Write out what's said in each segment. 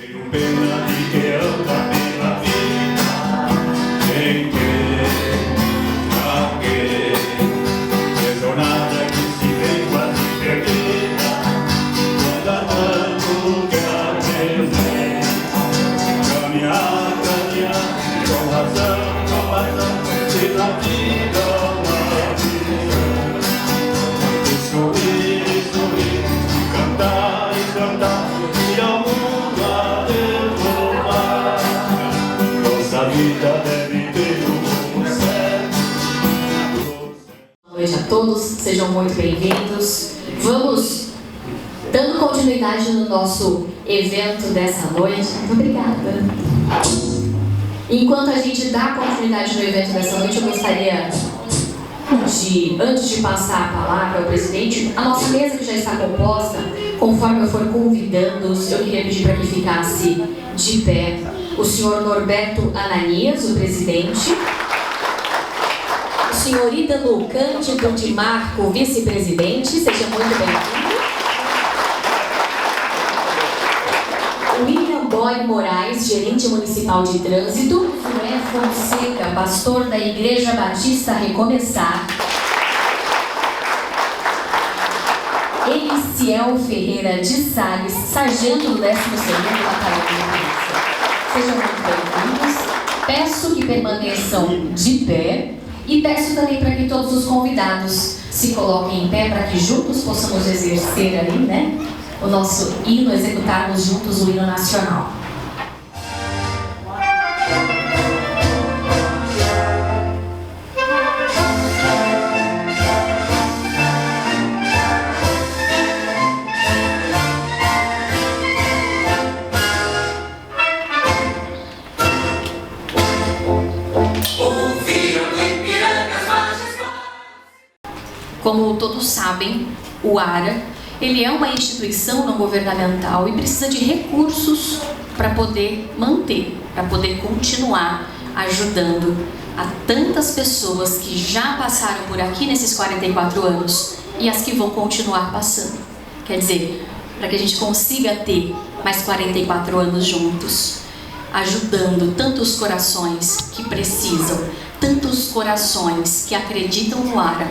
Pena de que anda pela vida, quem quer, alguém, vejo nada que se vê quase perdida, quando andando que aprender, caminhar, com razão, se na vida uma visão, sorrir, cantar e cantar, e ao mundo a vida deve ter um certo. Boa noite a todos, sejam muito bem-vindos. Vamos dando continuidade no nosso evento dessa noite. Muito obrigada. Enquanto a gente dá continuidade no evento dessa noite, eu gostaria de, antes de passar a palavra ao presidente, a nossa mesa que já está composta, conforme eu for convidando-os, eu queria pedir para que ficasse de pé o senhor Norberto Ananias, o presidente, o senhor Ítalo Cândido de Marco, o vice-presidente, seja muito bem-vindo. William Boy Moraes, gerente municipal de trânsito. Joé Fonseca, pastor da Igreja Batista Recomeçar. Eliciel Ferreira de Salles, sargento do 12º Batalhão de Polícia. Sejam muito bem-vindos. Peço que permaneçam de pé e peço também para que todos os convidados se coloquem em pé para que juntos possamos exercer ali, né, o nosso hino, executarmos juntos o hino nacional. Como todos sabem, o ARA, ele é uma instituição não governamental e precisa de recursos para poder manter, para poder continuar ajudando a tantas pessoas que já passaram por aqui nesses 44 anos e as que vão continuar passando. Quer dizer, para que a gente consiga ter mais 44 anos juntos, ajudando tantos corações que precisam, tantos corações que acreditam no ARA.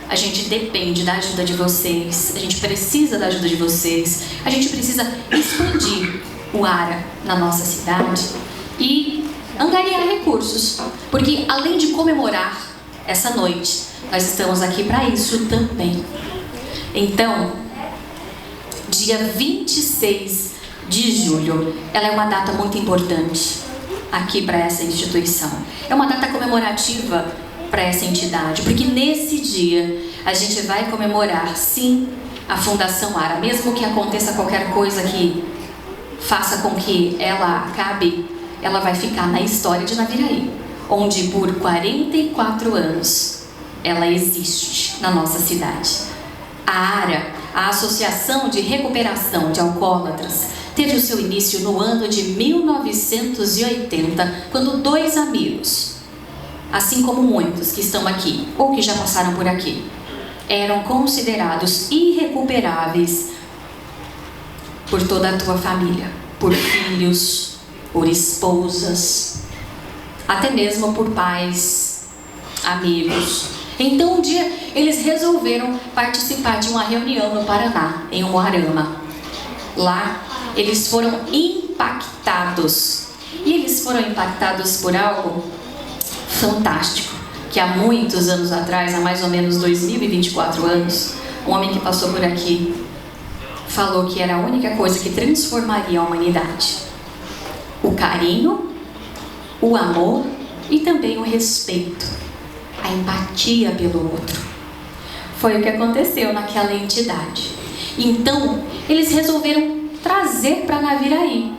A gente depende da ajuda de vocês, a gente precisa da ajuda de vocês, a gente precisa expandir o ARA na nossa cidade e angariar recursos, porque além de comemorar essa noite, nós estamos aqui para isso também. Então, dia 26 de julho, ela é uma data muito importante aqui para essa instituição. É uma data comemorativa para essa entidade, porque nesse dia a gente vai comemorar, sim, a Fundação ARA, mesmo que aconteça qualquer coisa que faça com que ela acabe, ela vai ficar na história de Naviraí, onde por 44 anos ela existe na nossa cidade. A ARA, a Associação de Recuperação de Alcoólatras, teve o seu início no ano de 1980, quando dois amigos, assim como muitos que estão aqui ou que já passaram por aqui, eram considerados irrecuperáveis por toda a tua família, por filhos, por esposas, até mesmo por pais, amigos. Então um dia eles resolveram participar de uma reunião no Paraná, em Umuarama. Lá eles foram impactados, e eles foram impactados por algo fantástico, que há muitos anos atrás, há mais ou menos 2024 anos, um homem que passou por aqui falou que era a única coisa que transformaria a humanidade: o carinho, o amor e também o respeito, a empatia pelo outro. Foi o que aconteceu naquela entidade. Então, eles resolveram trazer para Naviraí,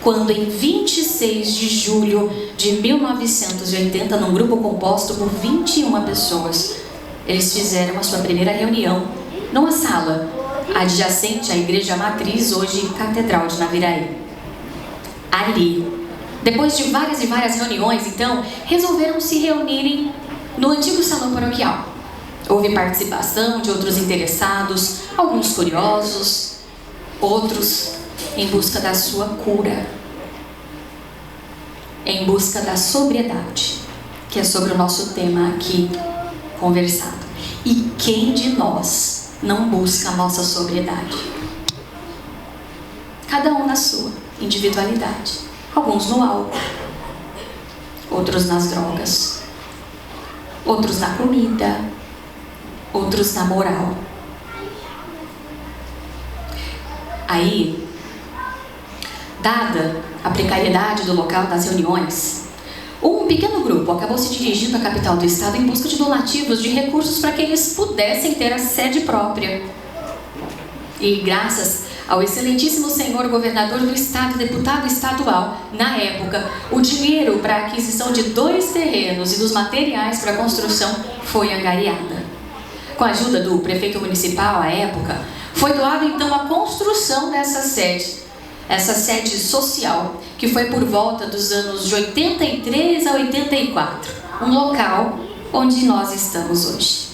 quando em 26 de julho de 1980, num grupo composto por 21 pessoas, eles fizeram a sua primeira reunião numa sala adjacente à Igreja Matriz, hoje Catedral de Naviraí. Ali, depois de várias e várias reuniões, então, resolveram se reunirem no antigo salão paroquial. Houve participação de outros interessados, alguns curiosos, outros em busca da sua cura, em busca da sobriedade, que é sobre o nosso tema aqui conversado. E quem de nós não busca a nossa sobriedade? Cada um na sua individualidade. Alguns no álcool, outros nas drogas, outros na comida, outros na moral. Aí, dada a precariedade do local das reuniões, um pequeno grupo acabou se dirigindo à capital do estado em busca de donativos de recursos para que eles pudessem ter a sede própria. E graças ao excelentíssimo senhor governador do estado, deputado estadual, na época, o dinheiro para a aquisição de 2 terrenos e dos materiais para a construção foi angariada. Com a ajuda do prefeito municipal à época, foi doada então a construção dessa sede, essa sede social, que foi por volta dos anos de 83 a 84, um local onde nós estamos hoje.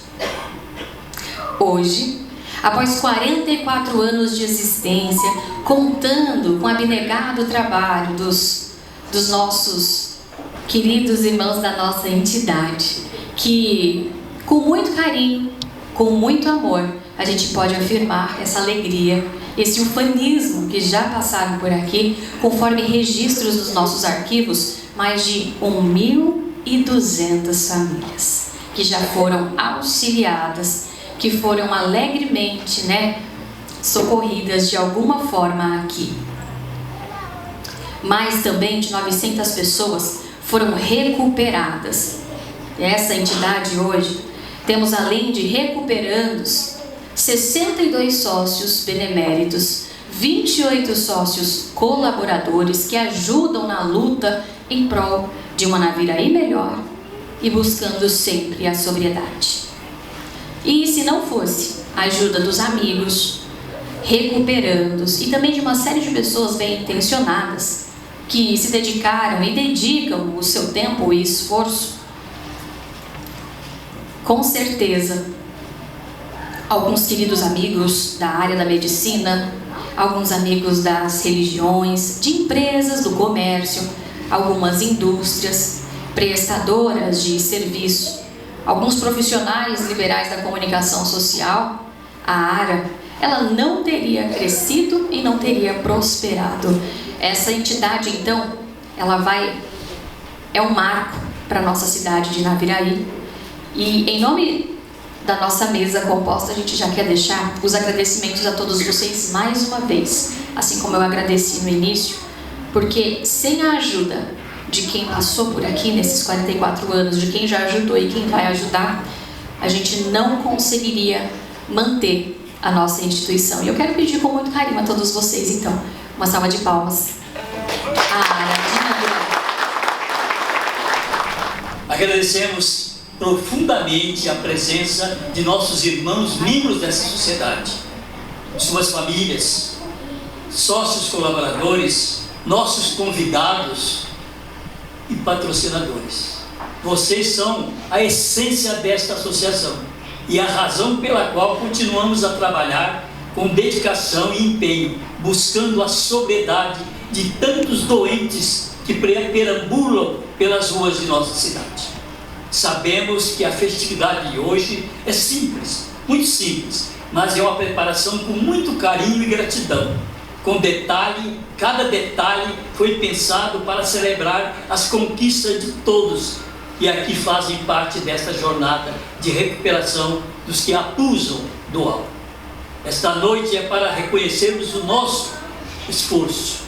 Hoje, após 44 anos de existência, contando com o abnegado trabalho dos nossos queridos irmãos da nossa entidade, que com muito carinho, com muito amor, a gente pode afirmar essa alegria, esse ufanismo que já passaram por aqui, conforme registros dos nossos arquivos, mais de 1.200 famílias que já foram auxiliadas, que foram alegremente, socorridas de alguma forma aqui. Mais também de 900 pessoas foram recuperadas. Essa entidade hoje, temos além de recuperandos, 62 sócios beneméritos, 28 sócios colaboradores que ajudam na luta em prol de uma Naviraí melhor e buscando sempre a sobriedade. E se não fosse a ajuda dos amigos, recuperandos e também de uma série de pessoas bem intencionadas que se dedicaram e dedicam o seu tempo e esforço, com certeza, alguns queridos amigos da área da medicina, alguns amigos das religiões, de empresas do comércio, algumas indústrias, prestadoras de serviço, alguns profissionais liberais da comunicação social, a ARA, ela não teria crescido e não teria prosperado. Essa entidade, então, é um marco para a nossa cidade de Naviraí. E em nome da nossa mesa composta, a gente já quer deixar os agradecimentos a todos vocês mais uma vez, assim como eu agradeci no início, porque sem a ajuda de quem passou por aqui nesses 44 anos, de quem já ajudou e quem vai ajudar, a gente não conseguiria manter a nossa instituição. E eu quero pedir com muito carinho a todos vocês, então, uma salva de palmas. Agradecemos profundamente a presença de nossos irmãos membros dessa sociedade, suas famílias, sócios colaboradores, nossos convidados e patrocinadores. Vocês são a essência desta associação e a razão pela qual continuamos a trabalhar com dedicação e empenho, buscando a sobriedade de tantos doentes que perambulam pelas ruas de nossa cidade. Sabemos que a festividade de hoje é simples, muito simples, mas é uma preparação com muito carinho e gratidão. Com detalhe, cada detalhe foi pensado para celebrar as conquistas de todos e aqui fazem parte desta jornada de recuperação dos que abusam do álcool. Esta noite é para reconhecermos o nosso esforço,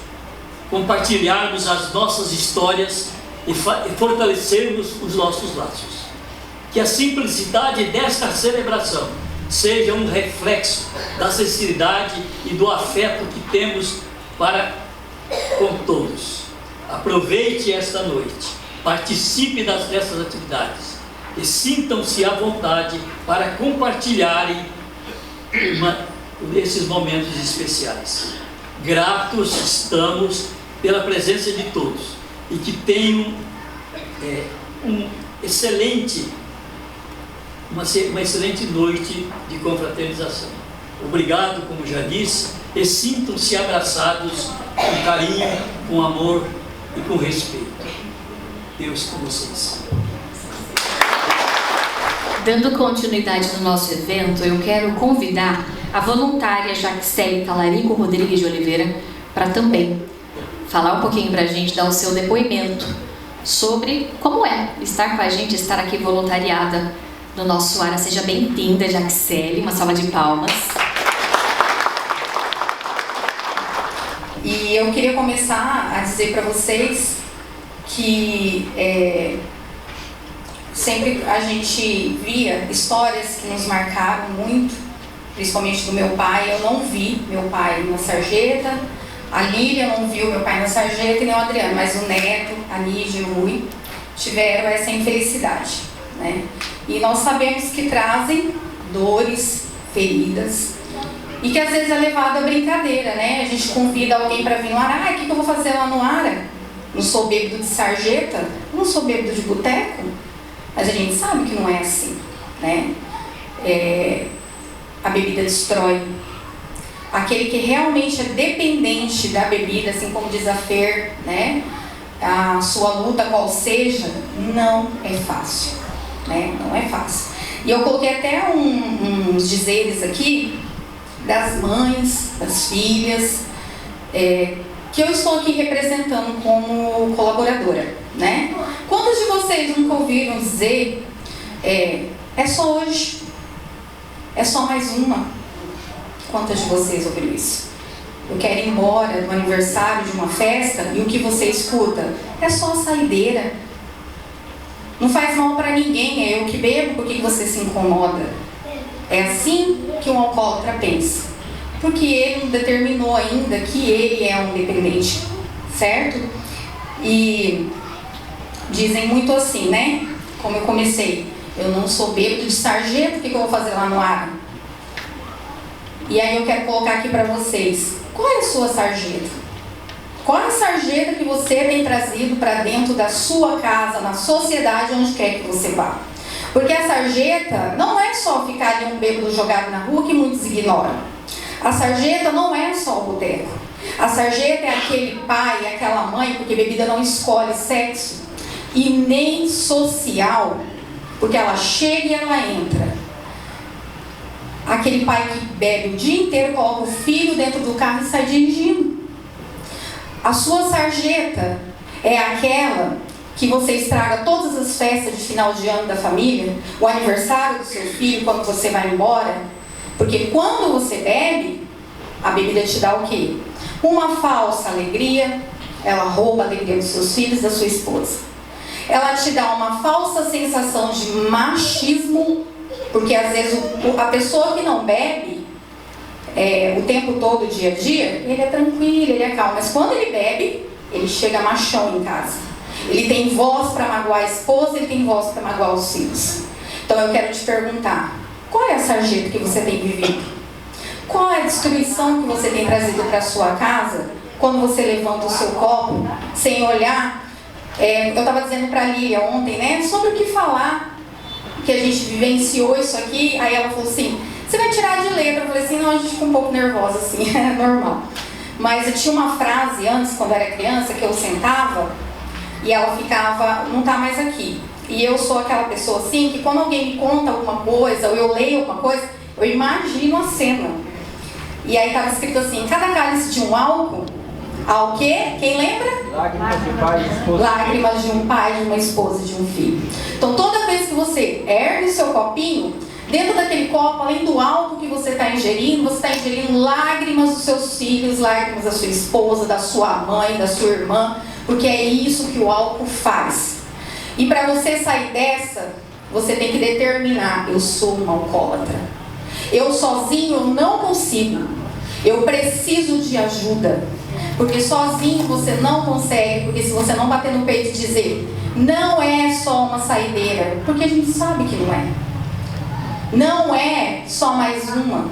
compartilharmos as nossas histórias e fortalecermos os nossos laços. Que a simplicidade desta celebração seja um reflexo da sinceridade e do afeto que temos para com todos. Aproveite esta noite, participe dessas atividades e sintam-se à vontade para compartilharem esses momentos especiais. Gratos estamos pela presença de todos e que tenham uma excelente noite de confraternização. Obrigado, como já disse, e sintam-se abraçados com carinho, com amor e com respeito. Deus com vocês. Dando continuidade no nosso evento, eu quero convidar a voluntária Jaxele Talarico Rodrigues de Oliveira para também falar um pouquinho para a gente, dar o seu depoimento sobre como é estar com a gente, estar aqui voluntariada no nosso ARA. Seja bem-vinda, Jaxele, uma salva de palmas. E eu queria começar a dizer para vocês que sempre a gente via histórias que nos marcaram muito, principalmente do meu pai. Eu não vi meu pai na sarjeta, a Lília não viu meu pai na sarjeta e nem o Adriano, mas o Neto, a Nígia e o Rui tiveram essa infelicidade, né? E nós sabemos que trazem dores, feridas, e que às vezes é levado à brincadeira, né? A gente convida alguém para vir no ARA. O que eu vou fazer lá no ARA? Não sou bêbado de sarjeta, não sou bêbado de boteco. Mas a gente sabe que não é assim, né? A bebida destrói. Aquele que realmente é dependente da bebida, assim como diz a Fer, né? A sua luta qual seja, não é fácil, né? Não é fácil. E eu coloquei até uns dizeres aqui das mães, das filhas, que eu estou aqui representando como colaboradora, né? Quantos de vocês nunca ouviram dizer, é só hoje, é só mais uma? Quantas de vocês ouviram isso? Eu quero ir embora do aniversário de uma festa e o que você escuta? É só a saideira. Não faz mal para ninguém, é eu que bebo, por que você se incomoda? É assim que um alcoólatra pensa. Porque ele não determinou ainda que ele é um dependente, certo? E dizem muito assim, né? Como eu comecei, eu não sou bêbado de sarjeta, o que eu vou fazer lá no ARA? E aí eu quero colocar aqui para vocês, qual é a sua sarjeta? Qual é a sarjeta que você tem trazido para dentro da sua casa, na sociedade, onde quer que você vá? Porque a sarjeta não é só ficar ali um bêbado jogado na rua que muitos ignoram. A sarjeta não é só o boteco. A sarjeta é aquele pai, aquela mãe, porque bebida não escolhe sexo, e nem social, porque ela chega e ela entra. Aquele pai que bebe o dia inteiro, coloca o filho dentro do carro e sai dirigindo. A sua sarjeta é aquela que você estraga todas as festas de final de ano da família, o aniversário do seu filho, quando você vai embora. Porque quando você bebe, a bebida te dá o quê? Uma falsa alegria, ela rouba a alegria dos seus filhos, da sua esposa. Ela te dá uma falsa sensação de machismo, porque às vezes a pessoa que não bebe o tempo todo, dia a dia, ele é tranquilo, ele é calmo. Mas quando ele bebe, ele chega machão em casa. Ele tem voz para magoar a esposa, ele tem voz para magoar os filhos. Então eu quero te perguntar, qual é a sarjeta que você tem vivido? Qual é a destruição que você tem trazido para a sua casa quando você levanta o seu copo sem olhar? Eu estava dizendo para a Lília ontem, né, sobre o que falar, que a gente vivenciou isso aqui. Aí ela falou assim, você vai tirar de letra? Eu falei assim, não, a gente ficou um pouco nervosa assim, é normal. Mas eu tinha uma frase antes, quando eu era criança, que eu sentava e ela ficava, não está mais aqui. E eu sou aquela pessoa assim, que quando alguém me conta alguma coisa, ou eu leio alguma coisa, eu imagino a cena. E aí estava escrito assim, cada cálice de um álcool, ao quê? Quem lembra? Lágrimas de um pai, de esposa. Lágrimas de um pai, de uma esposa, de um filho. Então toda vez que você ergue o seu copinho, dentro daquele copo, além do álcool que você está ingerindo, você está ingerindo lágrimas dos seus filhos, lágrimas da sua esposa, da sua mãe, da sua irmã, porque é isso que o álcool faz. E para você sair dessa, você tem que determinar, eu sou uma alcoólatra. Eu sozinho eu não consigo. Eu preciso de ajuda. Porque sozinho você não consegue, porque se você não bater no peito e dizer, não é só uma saideira, porque a gente sabe que não é. Não é só mais uma.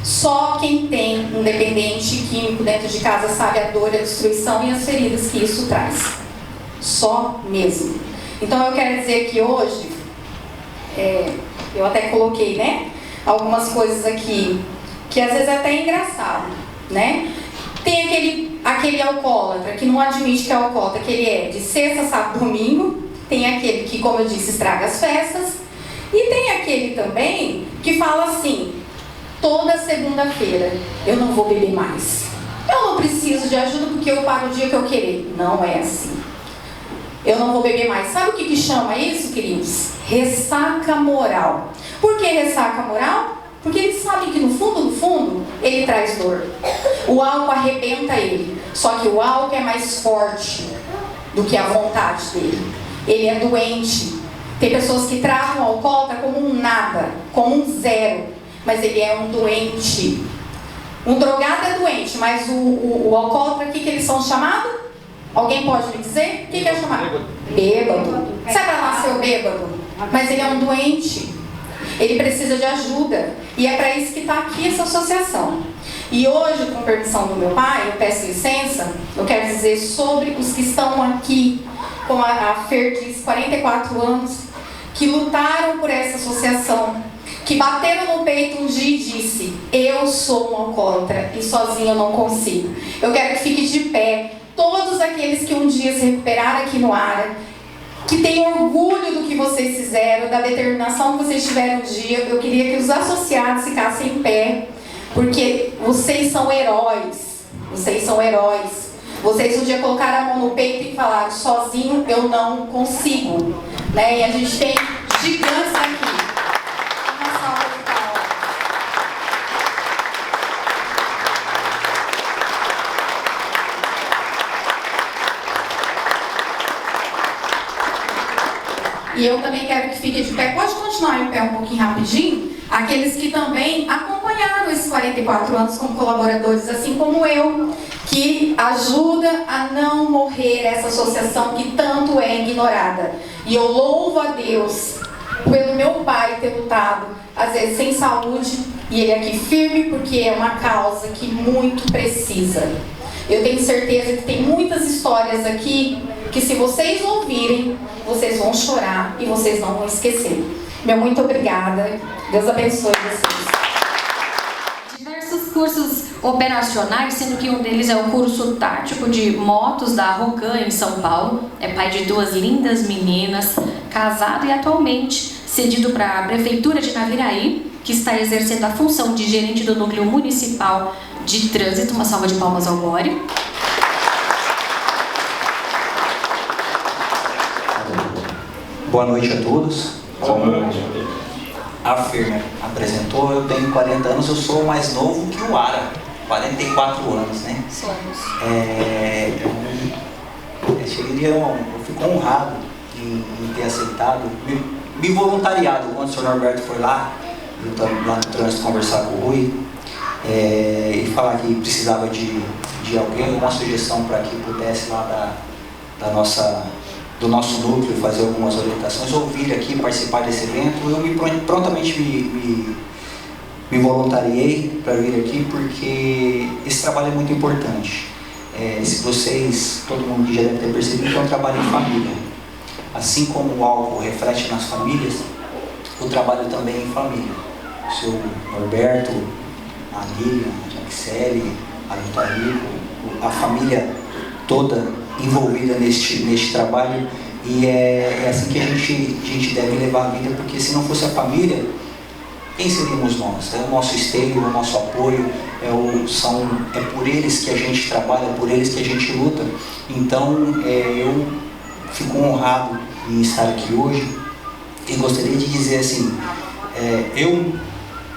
Só quem tem um dependente químico dentro de casa sabe a dor, a destruição e as feridas que isso traz. Só mesmo. Então eu quero dizer que hoje, eu até coloquei, né, algumas coisas aqui, que às vezes é até engraçado. né? Tem aquele alcoólatra que não admite que é alcoólatra, que ele é de sexta, sábado, domingo. Tem aquele que, como eu disse, estraga as festas. E tem aquele também que fala assim: toda segunda-feira eu não vou beber mais. Eu não preciso de ajuda porque eu paro o dia que eu querer. Não é assim. Eu não vou beber mais. Sabe o que chama isso, queridos? Ressaca moral. Por que ressaca moral? Porque ele sabe que no fundo, ele traz dor. O álcool arrebenta ele. Só que o álcool é mais forte do que a vontade dele. Ele é doente. Tem pessoas que tratam o alcoólatra como um nada, como um zero. Mas ele é um doente. Um drogado é doente, mas o alcoólatra, o que eles são chamados? Alguém pode me dizer? O que é chamado? Bêbado. Sabe para nascer bêbado? Mas ele é um doente. Ele precisa de ajuda. E é para isso que está aqui essa associação. E hoje, com permissão do meu pai, eu peço licença, eu quero dizer sobre os que estão aqui, como a Fer diz, 44 anos, que lutaram por essa associação, que bateram no peito um dia e disse: eu sou um alcoólatra e sozinho eu não consigo. Eu quero que fique de pé todos aqueles que um dia se recuperaram aqui no ARA, que têm orgulho do que vocês fizeram, da determinação que vocês tiveram um dia. Eu queria que os associados ficassem em pé, porque vocês são heróis. Vocês são heróis. Vocês um dia colocaram a mão no peito e falaram: sozinho eu não consigo, né? E a gente tem gigantes aqui. Uma salva de palmas. E eu também quero que fique de pé. Pode continuar em pé um pouquinho rapidinho? Aqueles que também acompanharam esses 44 anos como colaboradores, assim como eu, que ajuda a não morrer essa associação que tanto é ignorada. E eu louvo a Deus pelo meu pai ter lutado, às vezes sem saúde, e ele aqui firme, porque é uma causa que muito precisa. Eu tenho certeza que tem muitas histórias aqui que, se vocês ouvirem, vocês vão chorar e vocês não vão esquecer. Meu muito obrigada. Deus abençoe vocês. Diversos cursos operacionais, sendo que um deles é o curso tático de motos da Rocan em São Paulo. É pai de 2 lindas meninas, casado e atualmente cedido para a Prefeitura de Naviraí, que está exercendo a função de gerente do Núcleo Municipal de Trânsito. Uma salva de palmas ao Glória. Boa noite a todos. Boa noite. A Fer apresentou, eu tenho 40 anos, eu sou mais novo que o Ara, 44 anos, né? Somos. Eu fico honrado em ter aceitado, me voluntariado quando o senhor Norberto foi lá no trânsito conversar com o Rui, e falar que precisava de alguém, uma sugestão para que pudesse lá do nosso núcleo fazer algumas orientações, ou vir aqui participar desse evento. Eu prontamente me voluntariei para vir aqui, porque esse trabalho é muito importante. Se vocês, todo mundo já deve ter percebido, que é um trabalho em família. Assim como o álcool reflete nas famílias, o trabalho também é em família. O seu Norberto, a Lilian, a Jaxele, a Lutarico, a família toda envolvida neste trabalho, e é assim que a gente deve levar a vida, porque se não fosse a família, quem seríamos nós? É o nosso esteio, o nosso apoio, é por eles que a gente trabalha, é por eles que a gente luta. Então eu fico honrado em estar aqui hoje, e gostaria de dizer assim, eu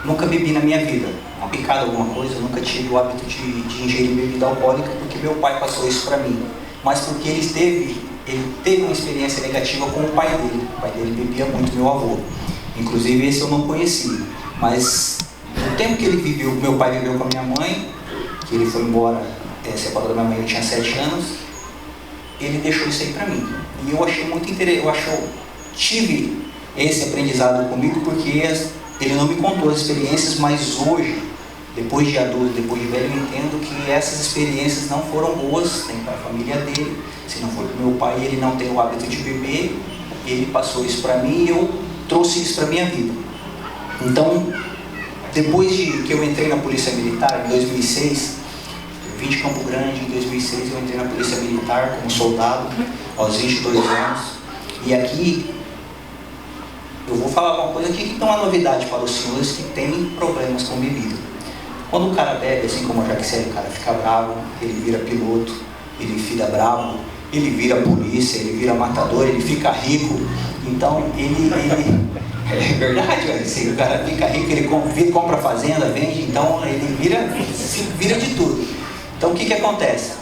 nunca bebi na minha vida, uma picada, alguma coisa, eu nunca tive o hábito de ingerir bebida alcoólica, porque meu pai passou isso para mim, mas porque ele teve uma experiência negativa com o pai dele. O pai dele bebia muito, meu avô. Inclusive esse eu não conhecia, mas no tempo que ele viveu, meu pai viveu com a minha mãe, que ele foi embora, separou da minha mãe, eu tinha 7 anos, ele deixou isso aí para mim. E eu achei muito interessante, tive esse aprendizado comigo, porque ele não me contou as experiências, mas hoje, depois de adulto, depois de velho, eu entendo que essas experiências não foram boas, nem para a família dele. Se não for para o meu pai, ele não tem o hábito de beber, ele passou isso para mim e eu trouxe isso para a minha vida. Então, depois que eu entrei na Polícia Militar, em 2006, vim de Campo Grande em 2006, eu entrei na Polícia Militar como soldado, aos 22 anos. E aqui, eu vou falar uma coisa aqui que não é novidade para os senhores que têm problemas com bebida. Quando o cara bebe, assim como a Jaxele, o cara fica bravo, ele vira piloto, ele fica bravo, ele vira polícia, ele vira matador, ele fica rico. Então, é verdade, assim, o cara fica rico, ele compra fazenda, vende, então ele vira de tudo. Então, o que acontece?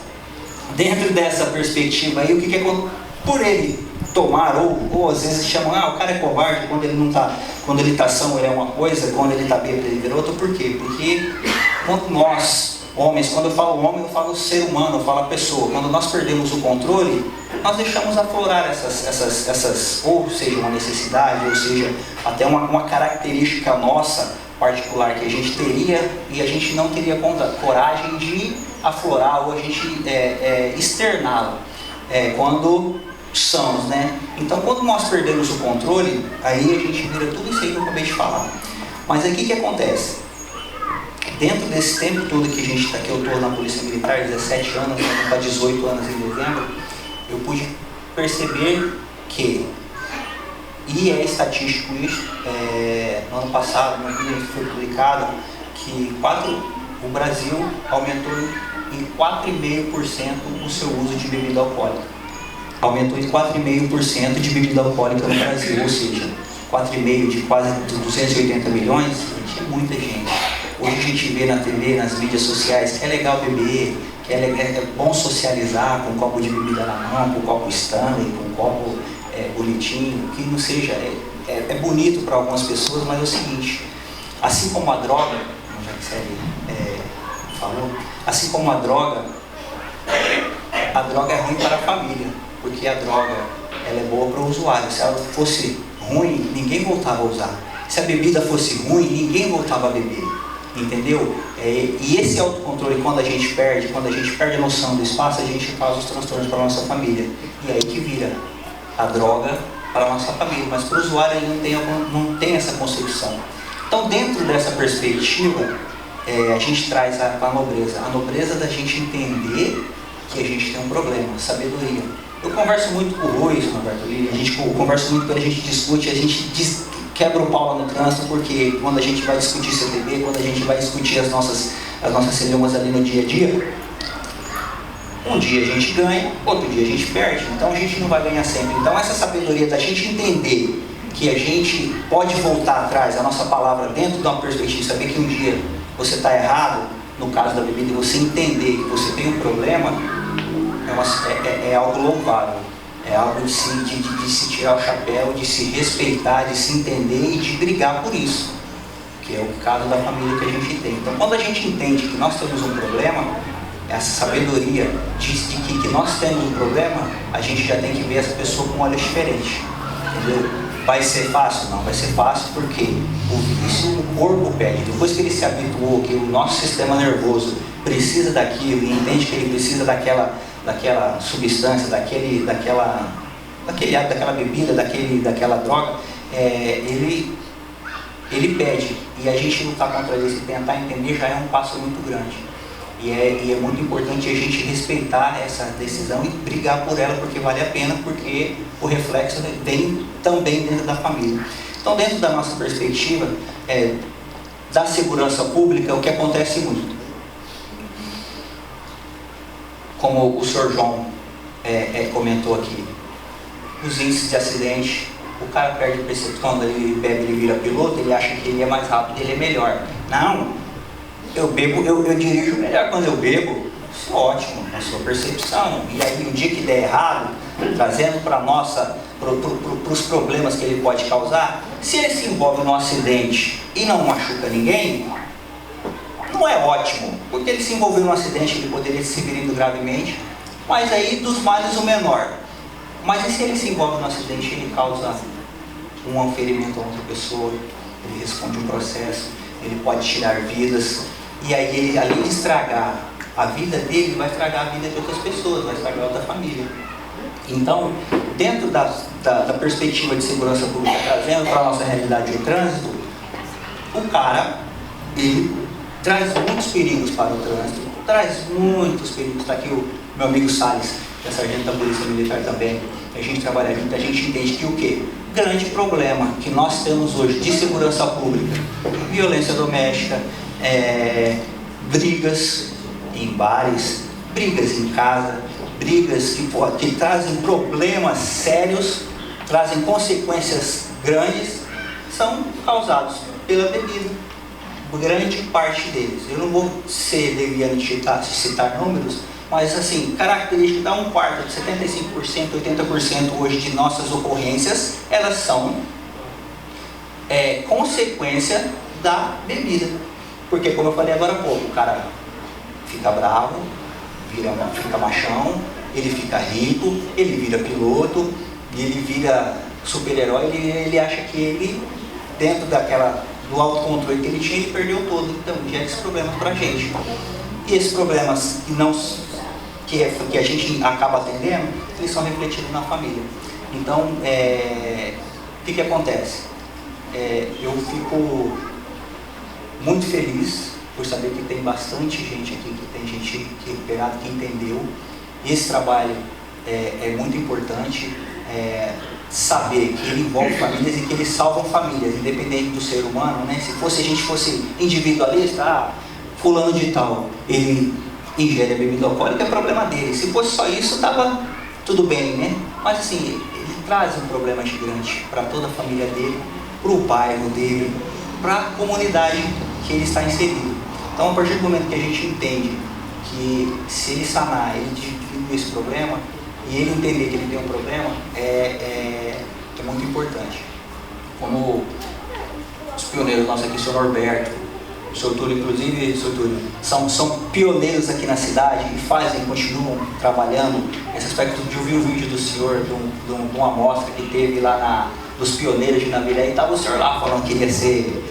Dentro dessa perspectiva aí, o que acontece? Por ele tomar, ou às vezes chamam, o cara é covarde, quando ele está são, ele é uma coisa, quando ele está bêbado, ele vira outra. Por quê? Porque quando nós, homens, quando eu falo homem, eu falo ser humano, eu falo a pessoa, quando nós perdemos o controle, nós deixamos aflorar essas ou seja, uma necessidade, ou seja, até uma característica nossa particular que a gente teria e a gente não teria coragem de aflorar ou a gente externá-la quando somos, né? Então, quando nós perdemos o controle, aí a gente vira tudo isso aí que eu acabei de falar. Mas aqui o que acontece? Dentro desse tempo todo que a gente está aqui, eu estou na Polícia Militar, 17 anos, para 18 anos em dezembro, eu pude perceber que, e é estatístico isso, no ano passado, no vídeo foi publicado, que o Brasil aumentou em 4,5% o seu uso de bebida alcoólica. Aumentou em 4,5% de bebida alcoólica no Brasil, ou seja, 4,5% de quase 280 milhões, gente, é muita gente. Hoje a gente vê na TV, nas mídias sociais, que é legal beber, que é bom socializar com um copo de bebida na mão, com um copo Stanley, com um copo bonitinho, que não seja, é bonito para algumas pessoas, mas é o seguinte, assim como a droga, como a Jaxele falou, assim como a droga é ruim para a família, porque a droga ela é boa para o usuário. Se ela fosse ruim, ninguém voltava a usar. Se a bebida fosse ruim, ninguém voltava a beber. Entendeu? E esse autocontrole, quando a gente perde a noção do espaço, a gente causa os transtornos para a nossa família. E aí que vira a droga para a nossa família. Mas para o usuário ele não tem essa concepção. Então, dentro dessa perspectiva, a gente traz a nobreza. A nobreza da gente entender que a gente tem um problema, sabedoria. Eu converso muito com o Rui, com o Roberto Lili, eu converso muito quando a gente discute, a gente quebra o pau lá no trânsito, porque quando a gente vai discutir CTB, quando a gente vai discutir as nossas celemas ali no dia a dia, um dia a gente ganha, outro dia a gente perde, então a gente não vai ganhar sempre. Então essa sabedoria da gente entender que a gente pode voltar atrás, a nossa palavra dentro de uma perspectiva, saber que um dia você está errado, no caso da bebida, e você entender que você tem um problema, é algo louvável, é algo de se tirar o chapéu, de se respeitar, de se entender e de brigar por isso, que é o caso da família que a gente tem. Então, quando a gente entende que nós temos um problema, essa sabedoria de que nós temos um problema, a gente já tem que ver essa pessoa com olhos diferentes, entendeu? Vai ser fácil? Não vai ser fácil, porque isso o corpo pede. Depois que ele se habituou, que o nosso sistema nervoso precisa daquilo e entende que ele precisa daquela substância, daquela bebida, daquela droga, ele pede. E a gente lutar contra isso e tentar entender já é um passo muito grande. E é muito importante a gente respeitar essa decisão e brigar por ela, porque vale a pena, porque o reflexo vem também dentro da família. Então, dentro da nossa perspectiva da segurança pública, o que acontece muito, como o Sr. João comentou aqui, os índices de acidente, o cara perde a percepção, quando ele bebe, ele vira piloto, ele acha que ele é mais rápido, ele é melhor. Não, eu dirijo melhor quando eu bebo, isso é ótimo, na sua percepção. E aí, o dia que der errado, trazendo para os problemas que ele pode causar, se ele se envolve num acidente e não machuca ninguém, não é ótimo, porque ele se envolveu num acidente, ele poderia se ferindo gravemente, mas aí dos males o menor. Mas e se ele se envolve num acidente e ele causa um ferimento a outra pessoa, ele responde um processo, ele pode tirar vidas, e aí ele, além de estragar a vida dele, vai estragar a vida de outras pessoas, vai estragar outra família. Então, dentro da perspectiva de segurança pública, trazendo para a nossa realidade o trânsito, o cara, ele traz muitos perigos para o trânsito, traz muitos perigos. Está aqui o meu amigo Salles, que é sargento da Polícia Militar também. A gente trabalha junto, a gente entende que o quê? Grande problema que nós temos hoje de segurança pública, violência doméstica, brigas em bares, brigas em casa, brigas que trazem problemas sérios, trazem consequências grandes, são causados pela bebida. Grande parte deles. Eu não vou ser deviante de citar números, mas assim, característica dá um quarto, de 75%, 80% hoje de nossas ocorrências, elas são consequência da bebida. Porque, como eu falei agora há pouco, o cara fica bravo, fica machão, ele fica rico, ele vira piloto, ele vira super-herói, ele acha que ele, dentro do autocontrole que ele tinha, ele perdeu todo. Então, gera esses problemas pra gente. E esses problemas que a gente acaba atendendo, eles são refletidos na família. Então, o que acontece? Eu fico muito feliz por saber que tem bastante gente aqui, que tem gente recuperada, que entendeu. Esse trabalho é muito importante, saber que ele envolve famílias e que ele salva famílias, independente do ser humano, né? Se a gente fosse individualista, fulano de tal, ele ingere a bebida alcoólica, é problema dele. Se fosse só isso, estava tudo bem, né? Mas assim, ele traz um problema gigante para toda a família dele, para o bairro dele, para a comunidade que ele está inserido. Então, a partir do momento que a gente entende que se ele sanar, ele diminuir esse problema, e ele entender que ele tem um problema, é muito importante. Como os pioneiros nossos aqui, o senhor Norberto, o senhor Túlio, inclusive, senhor Túlio, são pioneiros aqui na cidade e continuam trabalhando esse aspecto de ouvir o vídeo do senhor, de uma amostra que teve lá dos pioneiros de Naviraí, estava o senhor lá falando que queria ser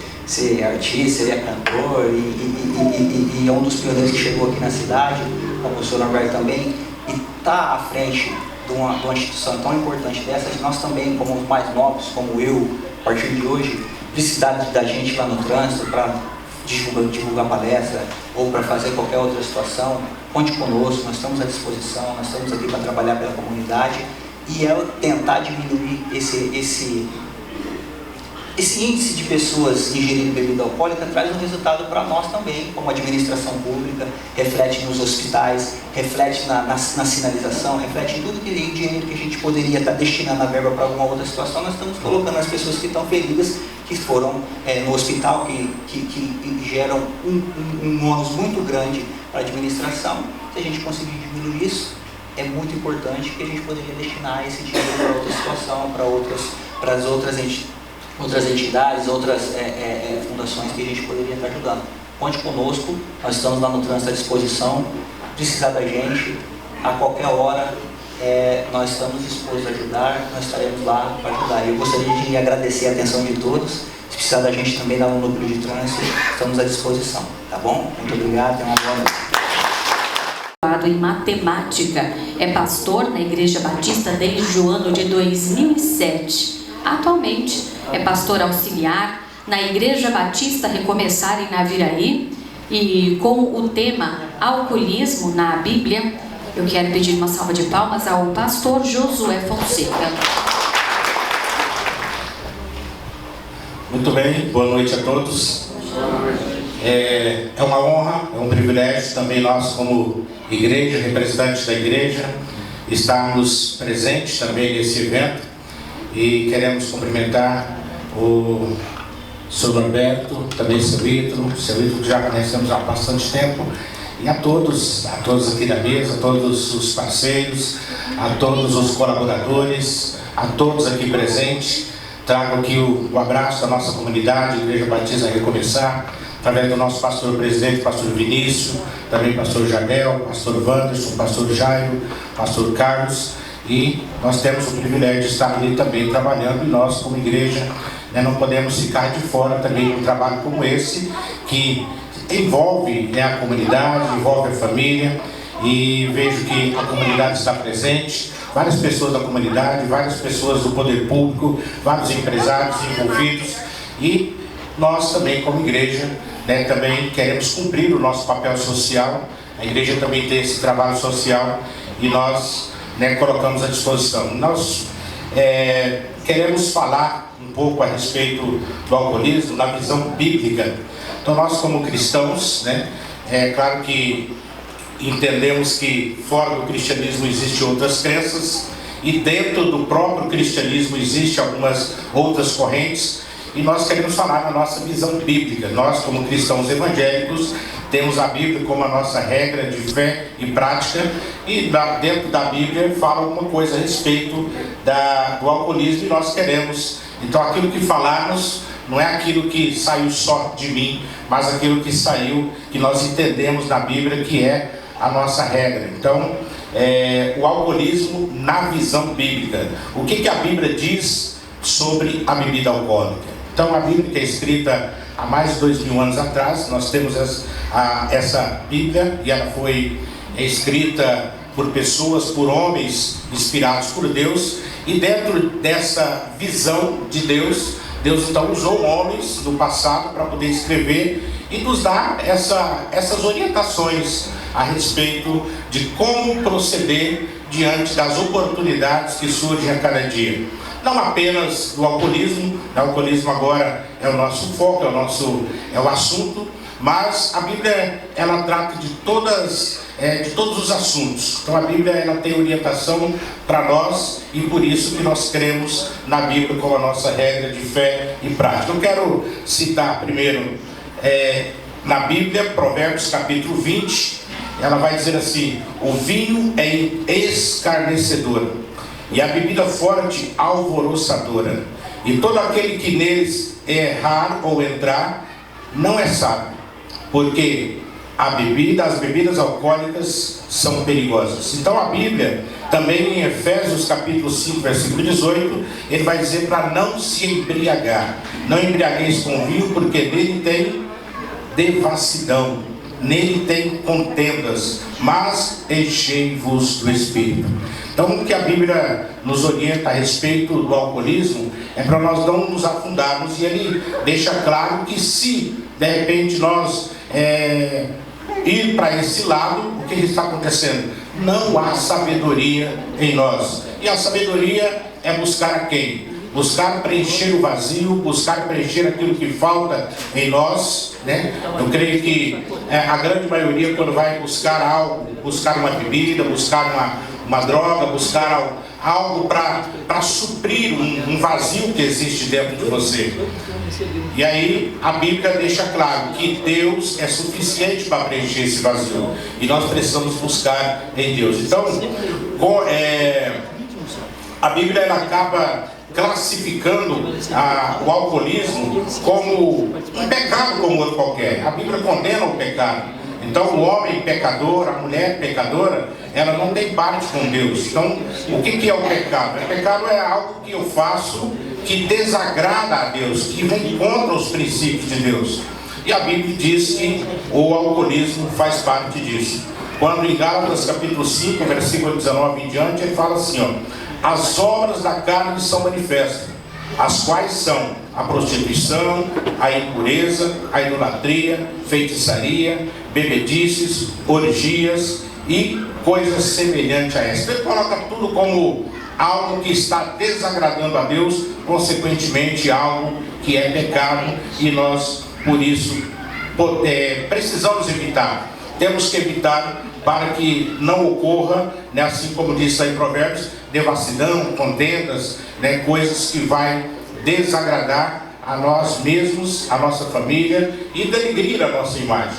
artista, seria cantor, e é um dos pioneiros que chegou aqui na cidade, como o senhor Norberto também, e está à frente de uma instituição tão importante dessa. Nós também, como os mais novos, como eu, a partir de hoje, precisar da gente lá no trânsito para divulgar palestra ou para fazer qualquer outra situação, conte conosco, nós estamos à disposição, nós estamos aqui para trabalhar pela comunidade e tentar diminuir esse índice de pessoas ingerindo bebida alcoólica. Traz um resultado para nós também, como administração pública, reflete nos hospitais, reflete na sinalização, reflete em tudo que o dinheiro que a gente poderia estar destinando a verba para alguma outra situação, nós estamos colocando as pessoas que estão feridas, que foram no hospital, que geram um ônus muito grande para a administração. Se a gente conseguir diminuir isso, é muito importante que a gente poderia destinar esse dinheiro para outra situação, para as outras entidades, outras fundações que a gente poderia estar ajudando. Conte conosco, nós estamos lá no trânsito à disposição. Precisar da gente, a qualquer hora, nós estamos dispostos a ajudar, nós estaremos lá para ajudar. Eu gostaria de agradecer a atenção de todos. Se precisar da gente também lá no núcleo de trânsito, estamos à disposição, tá bom? Muito obrigado, tenha uma boa noite. Em matemática, é pastor na Igreja Batista desde o ano de 2007. Atualmente é pastor auxiliar na Igreja Batista Recomeçar em Naviraí, e com o tema alcoolismo na Bíblia, eu quero pedir uma salva de palmas ao pastor Josué Fonseca. Muito bem, boa noite a todos. É uma honra, é um privilégio também nós, como igreja, representantes da igreja, estarmos presentes também nesse evento, e queremos cumprimentar o Sr. Norberto, também o seu Vitor que já conhecemos há bastante tempo, e a todos aqui da mesa, a todos os parceiros, a todos os colaboradores, a todos aqui presentes. Trago aqui o abraço da nossa comunidade, Igreja Batista Recomeçar, através do nosso pastor presidente, pastor Vinícius, também pastor Jardel, pastor Wanderson, pastor Jairo, pastor Carlos, e nós temos o privilégio de estar ali também trabalhando, e nós como igreja não podemos ficar de fora também de um trabalho como esse, que envolve a comunidade, envolve a família, e vejo que a comunidade está presente, várias pessoas da comunidade, várias pessoas do poder público, vários empresários envolvidos, e nós também como igreja também queremos cumprir o nosso papel social A igreja também tem esse trabalho social e nós, né, colocamos à disposição. Nós queremos falar um pouco a respeito do alcoolismo na visão bíblica. Então nós, como cristãos, né, é claro que entendemos que fora do cristianismo existem outras crenças e dentro do próprio cristianismo existem algumas outras correntes, e nós queremos falar na nossa visão bíblica. Nós, como cristãos evangélicos, temos a Bíblia como a nossa regra de fé e prática, e dentro da Bíblia fala alguma coisa a respeito do alcoolismo, e nós queremos, então aquilo que falarmos não é aquilo que saiu só de mim, mas aquilo que saiu, que nós entendemos na Bíblia, que é a nossa regra. Então, o alcoolismo na visão bíblica. O que a Bíblia diz sobre a bebida alcoólica? Então, a Bíblia, que é escrita há mais de 2000 anos atrás, nós temos essa Bíblia, e ela foi escrita por pessoas, por homens inspirados por Deus, e dentro dessa visão de Deus, Deus então usou homens no passado para poder escrever e nos dar essas orientações a respeito de como proceder diante das oportunidades que surgem a cada dia. Não apenas do alcoolismo, o alcoolismo agora é o nosso foco, é o assunto, mas a Bíblia, ela trata de todos os assuntos. Então a Bíblia, ela tem orientação para nós, e por isso que nós cremos na Bíblia como a nossa regra de fé e prática. Eu quero citar primeiro na Bíblia, Provérbios capítulo 20, ela vai dizer assim: o vinho é escarnecedor, e a bebida forte alvoroçadora, e todo aquele que neles errar ou entrar não é sábio, porque as bebidas alcoólicas são perigosas. Então a Bíblia, também em Efésios capítulo 5, versículo 18, ele vai dizer para não se embriagar. Não embriagueis com vinho, porque nele tem devassidão, nele tem contendas, mas enchei-vos do Espírito. Então o que a Bíblia nos orienta a respeito do alcoolismo é para nós não nos afundarmos, e ele deixa claro que se de repente nós ir para esse lado, o que está acontecendo? Não há sabedoria em nós. E a sabedoria é buscar a quem? Buscar preencher o vazio, buscar preencher aquilo que falta em nós, né? Eu creio que a grande maioria, quando vai buscar algo, buscar uma bebida, buscar uma droga, buscar algo para suprir um vazio que existe dentro de você. E aí a Bíblia deixa claro que Deus é suficiente para preencher esse vazio, e nós precisamos buscar em Deus. Então a Bíblia, ela acaba classificando o alcoolismo como um pecado como outro qualquer. A Bíblia condena o pecado. Então o homem pecador, a mulher pecadora, ela não tem parte com Deus. Então o que é o pecado? O pecado é algo que eu faço que desagrada a Deus, que vem contra os princípios de Deus. E a Bíblia diz que o alcoolismo faz parte disso. Quando em Gálatas capítulo 5, versículo 19 em diante, ele fala assim, as obras da carne são manifestas, as quais são a prostituição, a impureza, a idolatria, feitiçaria, bebedices, orgias e coisas semelhantes a essa. Ele coloca tudo como algo que está desagradando a Deus, consequentemente algo que é pecado, e nós, por isso, precisamos evitar. Temos que evitar para que não ocorra, né, assim como diz aí em Provérbios, devassidão, contendas, né, coisas que vai desagradar a nós mesmos, a nossa família, e denegrir a nossa imagem.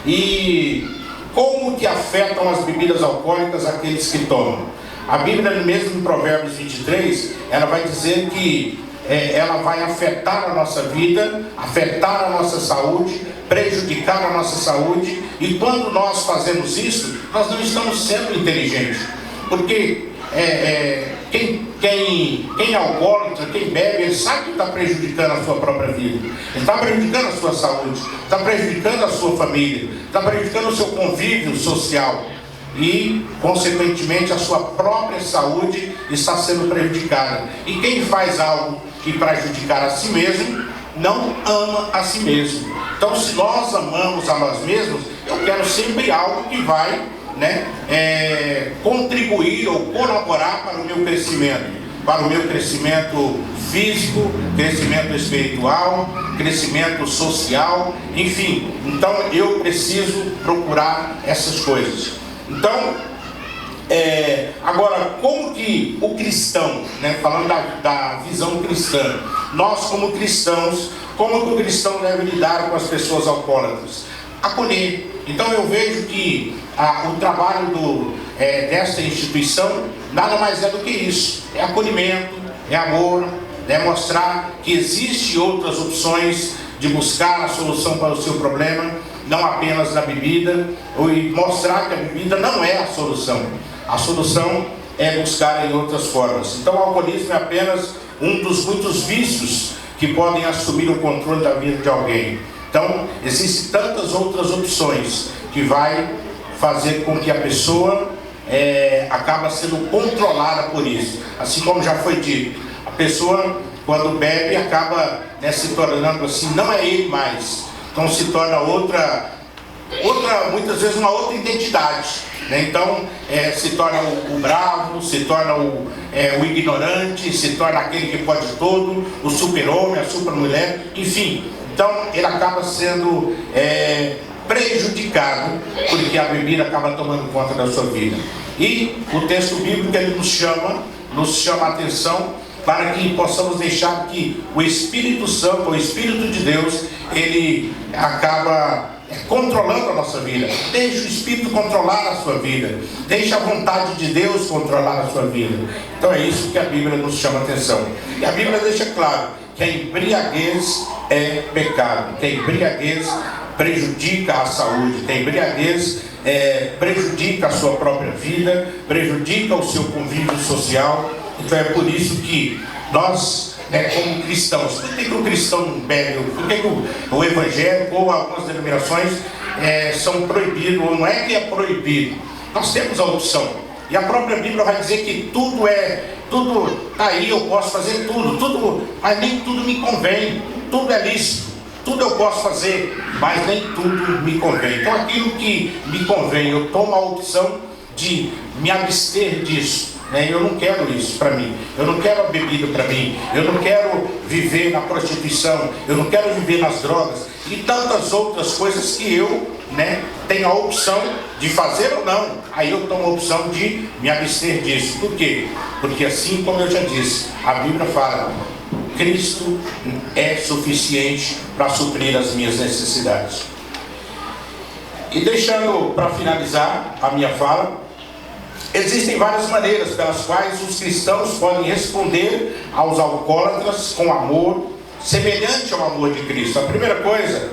E como que afetam as bebidas alcoólicas aqueles que tomam? A Bíblia, mesmo em Provérbios 23, ela vai dizer que ela vai afetar a nossa vida, afetar a nossa saúde, prejudicar a nossa saúde, e quando nós fazemos isso, nós não estamos sendo inteligentes, porque quem é alcoólatra, quem bebe, ele sabe que está prejudicando a sua própria vida, ele está prejudicando a sua saúde, está prejudicando a sua família, está prejudicando o seu convívio social, e consequentemente a sua própria saúde está sendo prejudicada. E quem faz algo que prejudicar a si mesmo, não ama a si mesmo. Então, se nós amamos a nós mesmos, eu quero sempre algo que vai, né, contribuir ou colaborar para o meu crescimento físico, crescimento espiritual, crescimento social, enfim. Então eu preciso procurar essas coisas. Então, agora, como que o cristão, né, falando da visão cristã, nós como cristãos, como que o cristão deve lidar com as pessoas alcoólatras? Acolher. Então eu vejo que o trabalho desta instituição nada mais é do que isso: é acolhimento, é amor, é mostrar que existem outras opções de buscar a solução para o seu problema, não apenas na bebida, e mostrar que a bebida não é a solução. A solução é buscar em outras formas. Então o alcoolismo é apenas um dos muitos vícios que podem assumir o controle da vida de alguém. Então existem tantas outras opções que vai fazer com que a pessoa acaba sendo controlada por isso. Assim como já foi dito, a pessoa quando bebe acaba, né, se tornando assim, não é ele mais. Então se torna outra, muitas vezes uma outra identidade, né? Então se torna o bravo, se torna o ignorante, se torna aquele que pode tudo, o super-homem, a super-mulher, enfim. Então ele acaba sendo prejudicado, porque a bebida acaba tomando conta da sua vida. E o texto bíblico ele nos chama a atenção para que possamos deixar que o Espírito Santo, o Espírito de Deus, ele acaba controlando a nossa vida. Deixe o Espírito controlar a sua vida, deixe a vontade de Deus controlar a sua vida. Então é isso que a Bíblia nos chama a atenção. E a Bíblia deixa claro que a embriaguez é pecado, que a embriaguez prejudica a saúde, que a embriaguez prejudica a sua própria vida, prejudica o seu convívio social. Então é por isso que nós, como cristãos, por que o cristão bebe? Por que o evangélico ou algumas denominações são proibidos? Ou não é que é proibido, nós temos a opção. E a própria Bíblia vai dizer que tudo está aí, eu posso fazer tudo, mas nem tudo me convém. Tudo é lícito, tudo eu posso fazer, mas nem tudo me convém. Então aquilo que me convém, eu tomo a opção de me abster disso. Eu não quero isso para mim, eu não quero a bebida para mim, eu não quero viver na prostituição, eu não quero viver nas drogas e tantas outras coisas que eu tenho a opção de fazer ou não. Aí eu tomo a opção de me abster disso. Por quê? Porque assim como eu já disse, a Bíblia fala: Cristo é suficiente para suprir as minhas necessidades. E deixando para finalizar a minha fala, existem várias maneiras pelas quais os cristãos podem responder aos alcoólatras com amor, semelhante ao amor de Cristo. A primeira coisa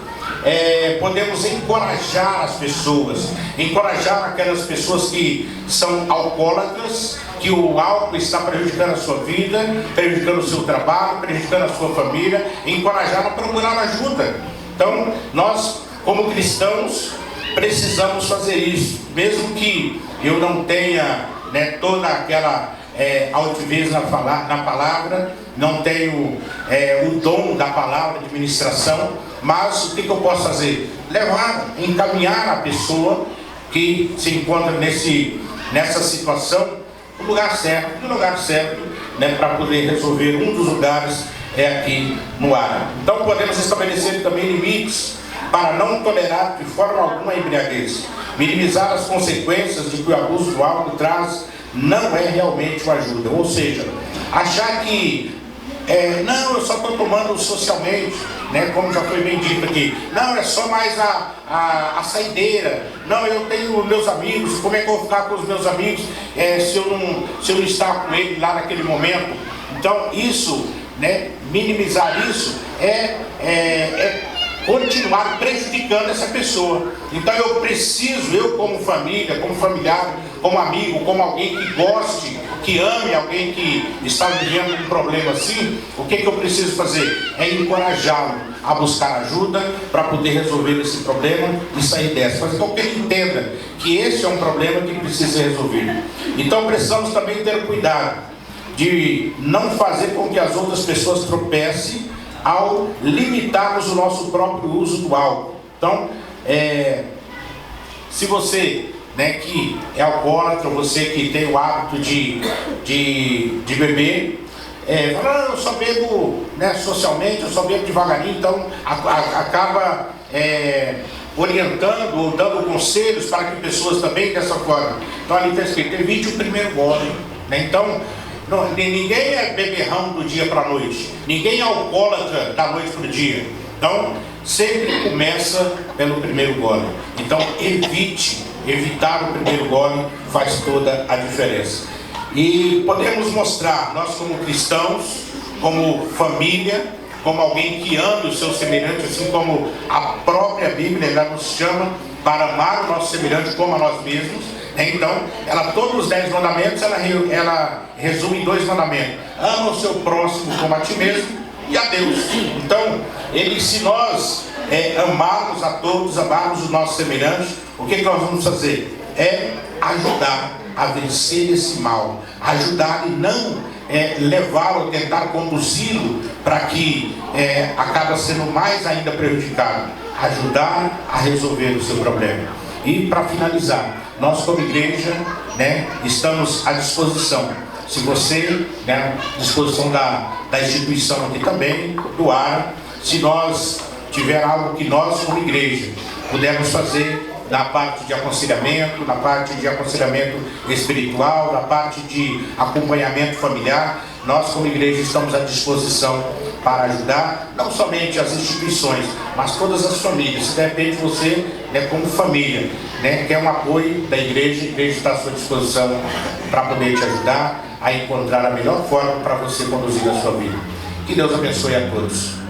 podemos encorajar as pessoas, encorajar aquelas pessoas que são alcoólatras, que o álcool está prejudicando a sua vida, prejudicando o seu trabalho, prejudicando a sua família, encorajar a procurar ajuda. Então, nós, como cristãos, precisamos fazer isso, mesmo que eu não tenha toda aquela altivez na palavra, não tenho o dom da palavra de ministração, mas o que eu posso fazer? Encaminhar a pessoa que se encontra nessa situação no lugar certo, para poder resolver. Um dos lugares é aqui no ar. Então podemos estabelecer também limites para não tolerar de forma alguma a embriaguez, minimizar as consequências de que o abuso do álcool traz não é realmente uma ajuda. Ou seja, achar que não, eu só estou tomando socialmente, como já foi bem dito aqui, não, é só mais a saideira, não, eu tenho meus amigos, como é que eu vou ficar com os meus amigos se eu não estar com ele lá naquele momento? Então isso, minimizar isso é continuar prejudicando essa pessoa. Então eu como família, como familiar, como amigo, como alguém que goste, que ame alguém que está vivendo um problema assim, o que eu preciso fazer? É encorajá-lo a buscar ajuda para poder resolver esse problema e sair dessa. Fazer com que ele entenda que esse é um problema que precisa ser resolvido. Então precisamos também ter cuidado de não fazer com que as outras pessoas tropecem ao limitarmos o nosso próprio uso do álcool. Então, se você, né, que é alcoólatra, você que tem o hábito de beber, fala, eu só bebo, né, socialmente, eu só bebo devagarinho, então acaba orientando ou dando conselhos para que pessoas também dessa forma. Então ali está escrito, evite o primeiro gole, né? Então, ninguém é beberrão do dia para a noite, ninguém é alcoólatra da noite para o dia. Então, sempre começa pelo primeiro gole. Então, evitar o primeiro gole faz toda a diferença. E podemos mostrar, nós como cristãos, como família, como alguém que ama o seu semelhante, assim como a própria Bíblia, ela nos chama para amar o nosso semelhante como a nós mesmos. Então, todos os 10 mandamentos, ela resume em 2 mandamentos. Ama o seu próximo como a ti mesmo e a Deus. Então, se nós amarmos a todos, amarmos os nossos semelhantes, o que nós vamos fazer? Ajudar a vencer esse mal, ajudar e não levá-lo, tentar conduzi-lo para que acaba sendo mais ainda prejudicado, ajudar a resolver o seu problema. E para finalizar, nós como igreja, né, estamos à disposição. Se você, né, disposição da instituição aqui também, do ARA, se nós tiver algo que nós como igreja pudermos fazer na parte de aconselhamento, na parte de aconselhamento espiritual, na parte de acompanhamento familiar, nós como igreja estamos à disposição para ajudar, não somente as instituições, mas todas as famílias. Se de repente você, né, como família, né, quer um apoio da igreja, a igreja está à sua disposição para poder te ajudar a encontrar a melhor forma para você conduzir a sua vida. Que Deus abençoe a todos.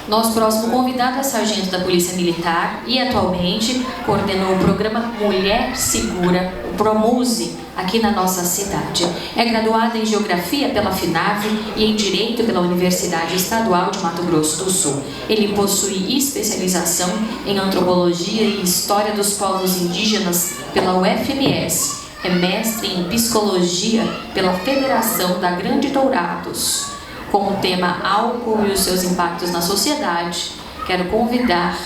Nosso próximo convidado é sargento da Polícia Militar e atualmente coordenou o programa Mulher Segura, o Promuse, aqui na nossa cidade. É graduada em Geografia pela FINAV e em Direito pela Universidade Estadual de Mato Grosso do Sul. Ele possui especialização em Antropologia e História dos Povos Indígenas pela UFMS. É mestre em Psicologia pela Federação da Grande Dourados. Com o tema álcool e os seus impactos na sociedade, quero convidar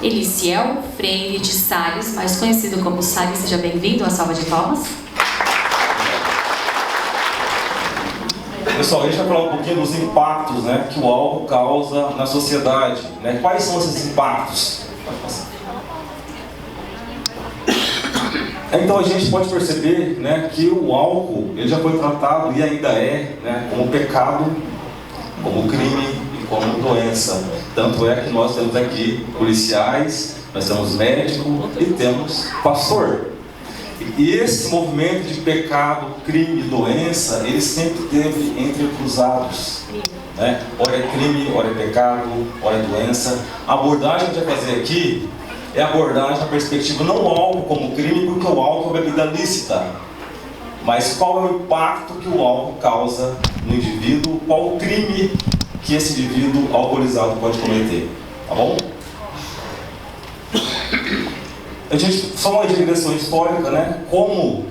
Eliciel Freire de Salles, mais conhecido como Salles. Seja bem-vindo, uma salva de palmas. Pessoal, a gente vai falar um pouquinho dos impactos, né, que o álcool causa na sociedade, né? Quais são esses impactos? Então a gente pode perceber, né, que o álcool ele já foi tratado e ainda é, né, como pecado, como crime e como doença. Tanto é que nós temos aqui policiais, nós temos médico e temos pastor. E esse movimento de pecado, crime e doença, ele sempre teve entrecruzados, né? Ora é crime, ora é pecado, ora é doença. A abordagem que a gente vai fazer aqui é a abordagem na perspectiva não o álcool como crime, porque o álcool é bebida lícita, mas qual é o impacto que o álcool causa no indivíduo, qual o crime que esse indivíduo alcoolizado pode cometer, tá bom? A gente só uma digressão histórica, né? Como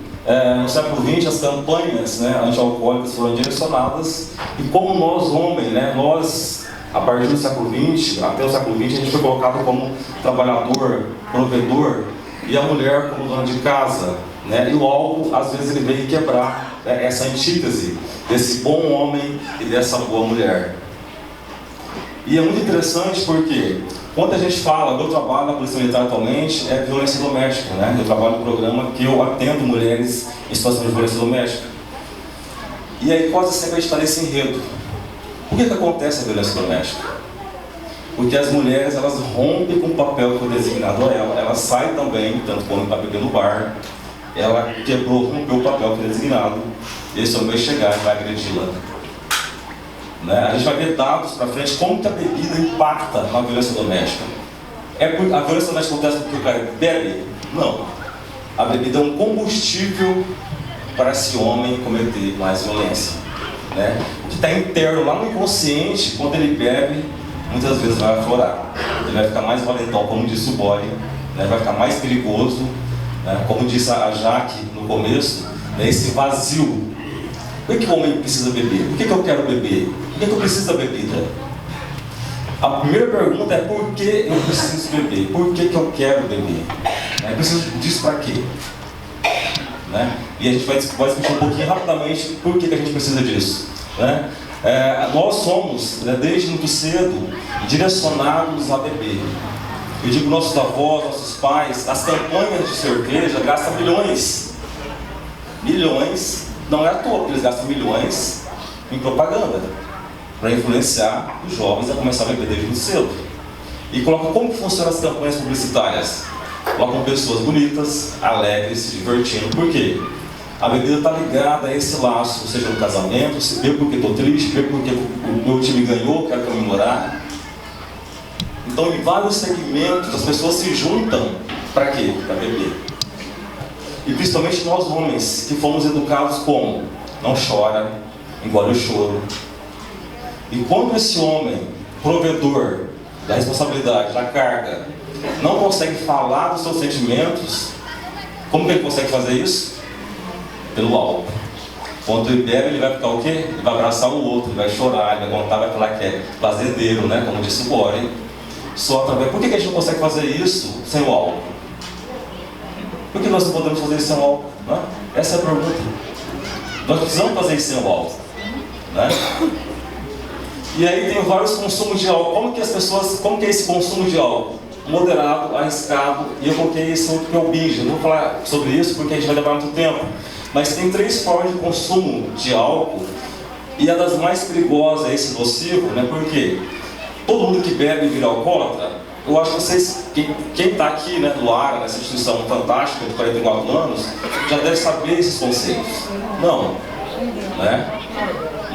no século XX as campanhas, né, anti-alcoólicas foram direcionadas e como nós homens, né, nós a partir do século XX até o século XX a gente foi colocado como trabalhador, provedor e a mulher como dona de casa, né? E o álcool às vezes ele veio quebrar, né, essa antítese desse bom homem e dessa boa mulher. E é muito interessante porque quando a gente fala, meu trabalho na Polícia Militar atualmente é violência doméstica, né? Eu trabalho no programa que eu atendo mulheres em situação de violência doméstica. E aí quase sempre a gente está nesse enredo. Por que acontece a violência doméstica? Porque as mulheres elas rompem com o papel que foi designado a ela. Ela sai também, tanto quando está bebendo no bar, ela rompeu o papel que foi designado. Esse homem vai chegar e vai agredi-la. Né? A gente vai ver dados para frente como que a bebida impacta na violência doméstica. A violência doméstica acontece porque o cara bebe? Não. A bebida é um combustível para esse homem cometer mais violência. Né? O que está interno lá no inconsciente, quando ele bebe, muitas vezes vai aflorar. Ele vai ficar mais valentão, como disse o Boy, né? Vai ficar mais perigoso, né? Como disse a Jaque no começo, né? Esse vazio. Por que o homem precisa beber? Por que eu quero beber? Por que eu preciso da bebida? A primeira pergunta é por que eu preciso beber? Por que eu quero beber? Eu preciso disso para quê? Né? E a gente vai discutir um pouquinho rapidamente por que a gente precisa disso. Né? Nós somos, né, desde muito cedo, direcionados a beber. Eu digo nossos avós, nossos pais, as campanhas de cerveja gastam milhões. Milhões, não é à toa que eles gastam milhões em propaganda para influenciar os jovens a começar a beber desde muito cedo. E colocam como que funcionam as campanhas publicitárias. Colocam pessoas bonitas, alegres, se divertindo. Por quê? A bebida está ligada a esse laço, seja no casamento, se bebo porque estou triste, bebo porque o meu time ganhou, quero comemorar. Então, em vários segmentos, as pessoas se juntam para quê? Para beber. E principalmente nós homens, que fomos educados como? Não chora, engole o choro. E quando esse homem, provedor da responsabilidade, da carga, não consegue falar dos seus sentimentos, como que ele consegue fazer isso? Pelo álcool. Quando ele bebe, ele vai ficar o quê? Ele vai abraçar o outro, ele vai chorar, ele vai contar, vai falar que é fazendeiro, né? Como disse o Boren. Só através. Por que a gente não consegue fazer isso sem o álcool? Por que nós não podemos fazer isso sem o álcool? Né? Essa é a pergunta. Nós precisamos fazer isso sem o álcool. Né? E aí tem vários consumos de álcool. Como que é esse consumo de álcool? Moderado, arriscado, e eu coloquei isso porque eu binge. Não vou falar sobre isso porque a gente vai levar muito tempo. Mas tem 3 formas de consumo de álcool, e a das mais perigosas é esse nocivo, né? Porque todo mundo que bebe vira alcoólatra. Eu acho que vocês, quem está aqui, né, no ARA, nessa instituição fantástica de 44 anos, já deve saber esses conceitos. Não, né?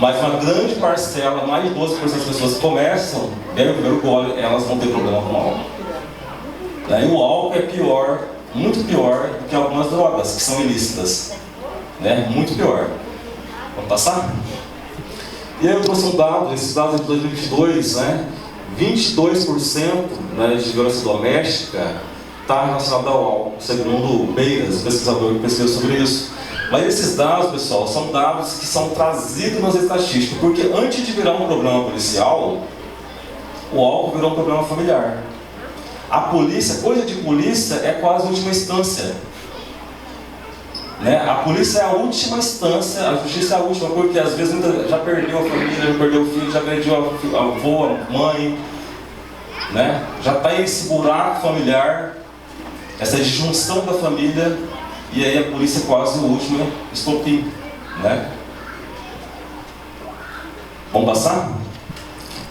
Mas uma grande parcela, mais de 12% das pessoas que começam, bebem o primeiro gole, elas vão ter problema com o álcool. E o álcool é pior, muito pior do que algumas drogas que são ilícitas. Né? Muito pior. Vamos passar? E aí eu trouxe um dado, esses dados de 2022, né? 22%, né, de violência doméstica está relacionado ao álcool, segundo Beiras, pesquisador que pesquisa sobre isso. Mas esses dados, pessoal, são dados que são trazidos nas estatísticas, porque antes de virar um problema policial, o álcool virou um problema familiar. A polícia, coisa de polícia, é quase a última instância. Né? A polícia é a última instância, a justiça é a última, porque às vezes já perdeu a família, já perdeu o filho, já agrediu a avó, a mãe, né? Já está esse buraco familiar, essa disjunção da família, e aí a polícia é quase o último estopim, né? Vamos passar?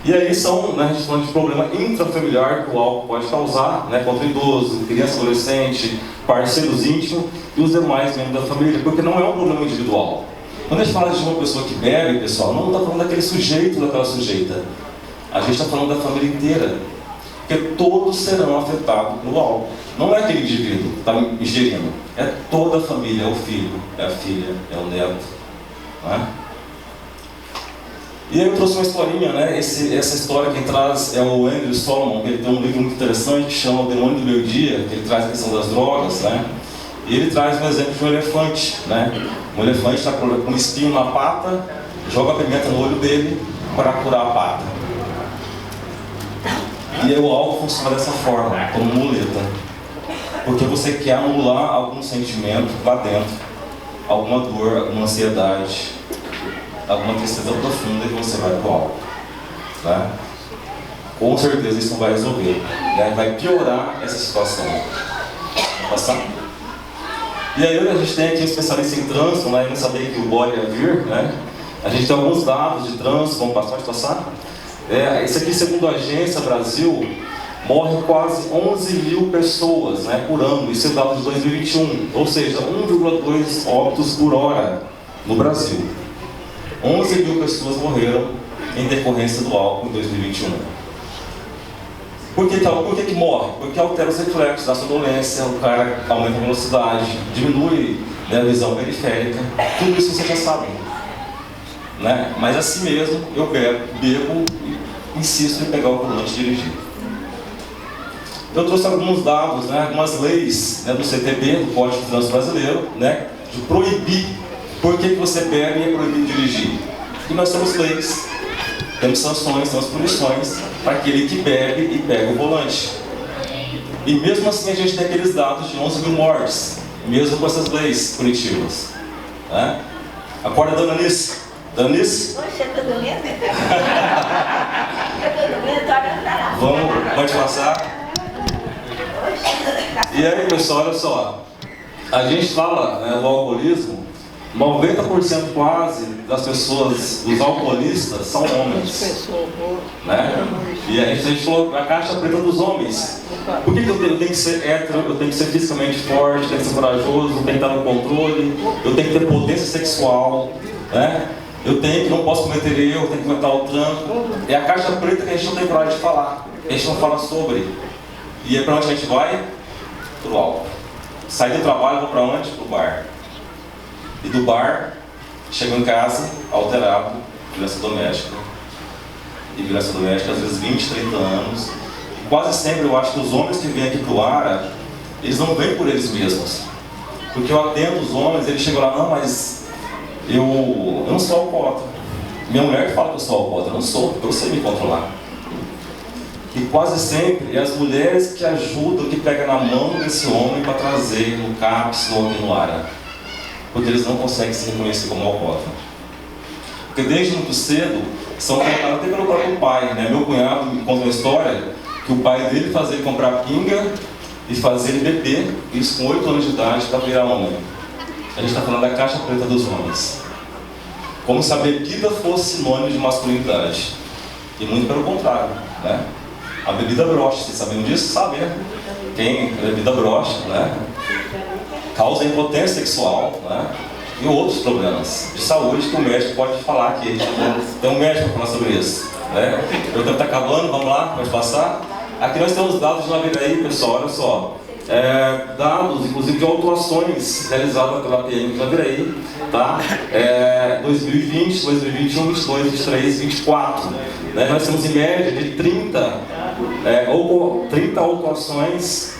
E aí são, né, a gente falando de problema intrafamiliar que o álcool pode causar, né, contra idoso, criança, adolescente, parceiros íntimos e os demais membros da família, porque não é um problema individual. Quando a gente fala de uma pessoa que bebe, pessoal, não está falando daquele sujeito, daquela sujeita. A gente está falando da família inteira, porque todos serão afetados pelo álcool. Não é aquele indivíduo que está ingerindo, é toda a família, é o filho, é a filha, é o neto. Né? E aí eu trouxe uma historinha, né? Essa história quem traz é o Andrew Solomon, ele tem um livro muito interessante que chama O Demônio do Meio-Dia, que ele traz a questão das drogas, né? E ele traz um exemplo de um elefante, né? Um elefante está com um espinho na pata, joga a pimenta no olho dele para curar a pata. E aí o álcool funciona dessa forma, como muleta. Porque você quer anular algum sentimento lá dentro, alguma dor, alguma ansiedade, alguma tristeza profunda, e você vai pro álcool. Tá? Com certeza isso não vai resolver, né? Vai piorar essa situação. Vamos passar? E aí a gente tem aqui um especialista em trânsito, né? Eu não sabia que o Boren ia vir, né? A gente tem alguns dados de trânsito, vamos passar, pode passar? Isso aqui, segundo a Agência Brasil, morre quase 11 mil pessoas, né, por ano. Isso é dado de 2021, ou seja, 1,2 óbitos por hora no Brasil. 11 mil pessoas morreram em decorrência do álcool em 2021. Por que morre? Porque altera os reflexos da sonolência, o cara aumenta a velocidade, diminui, né, a visão periférica. Tudo isso você já sabe. Né? Mas assim mesmo, eu bebo e insisto em pegar o volante e dirigir. Eu trouxe alguns dados, né, algumas leis, né, do CTB, do Código de Trânsito Brasileiro, né, de proibir. Por que você bebe e é proibido dirigir? Porque nós temos leis temos sanções, temos punições para aquele que bebe e pega o volante. E mesmo assim a gente tem aqueles dados de 11 mil mortes, mesmo com essas leis punitivas. Né? Acorda, dona Anice. Dona Anice? Poxa, eu tô dormindo, né? Eu tô dormindo, tô agora. Vamos, pode passar. E aí, pessoal, olha só. A gente fala, né, do alcoolismo, 90% quase das pessoas, dos alcoolistas, são homens. Né? E a gente falou a caixa preta dos homens. Por que eu tenho que ser hétero, eu tenho que ser fisicamente forte, eu tenho que ser corajoso, eu tenho que estar no controle, eu tenho que ter potência sexual, né? Não posso cometer erro, eu tenho que aumentar o tranco. É a caixa preta que a gente não tem coragem de falar, a gente não fala sobre. E é para onde a gente vai? Pro álcool. Sai do trabalho, vou para onde? Pro bar. E do bar, chego em casa, alterado, violência doméstica. E violência doméstica, às vezes 20, 30 anos. E quase sempre eu acho que os homens que vêm aqui pro ARA, eles não vêm por eles mesmos. Porque eu atendo os homens, eles chegam lá, não, mas eu não sou alcoólatra. Minha mulher fala que eu sou alcoólatra, eu não sou, eu sei me controlar. E quase sempre é as mulheres que ajudam, que pegam na mão desse homem para trazer no CAPS ou aqui no ARA. Porque eles não conseguem se reconhecer como alcoólatra. Porque desde muito cedo, são colocados até pelo próprio pai. Né? Meu cunhado me conta uma história que o pai dele fazia ele comprar pinga e fazia ele beber, isso com 8 anos de idade, para virar homem. A gente está falando da caixa preta dos homens. Como se a bebida fosse sinônimo de masculinidade. E muito pelo contrário. Né? A bebida brocha, vocês sabiam disso? Sabem, né? Quem bebida brocha, né? Causa impotência sexual, né? E outros problemas de saúde que o médico pode falar aqui. Tem um médico para falar sobre isso. Né? O tempo está acabando, vamos lá, pode passar. Aqui nós temos dados de Naviraí, pessoal, olha só. Dados, inclusive, de autuações realizadas pela PM de Naviraí, tá? 2020, 2021, 22, 23, 24. Né? Nós temos em média de 30 autuações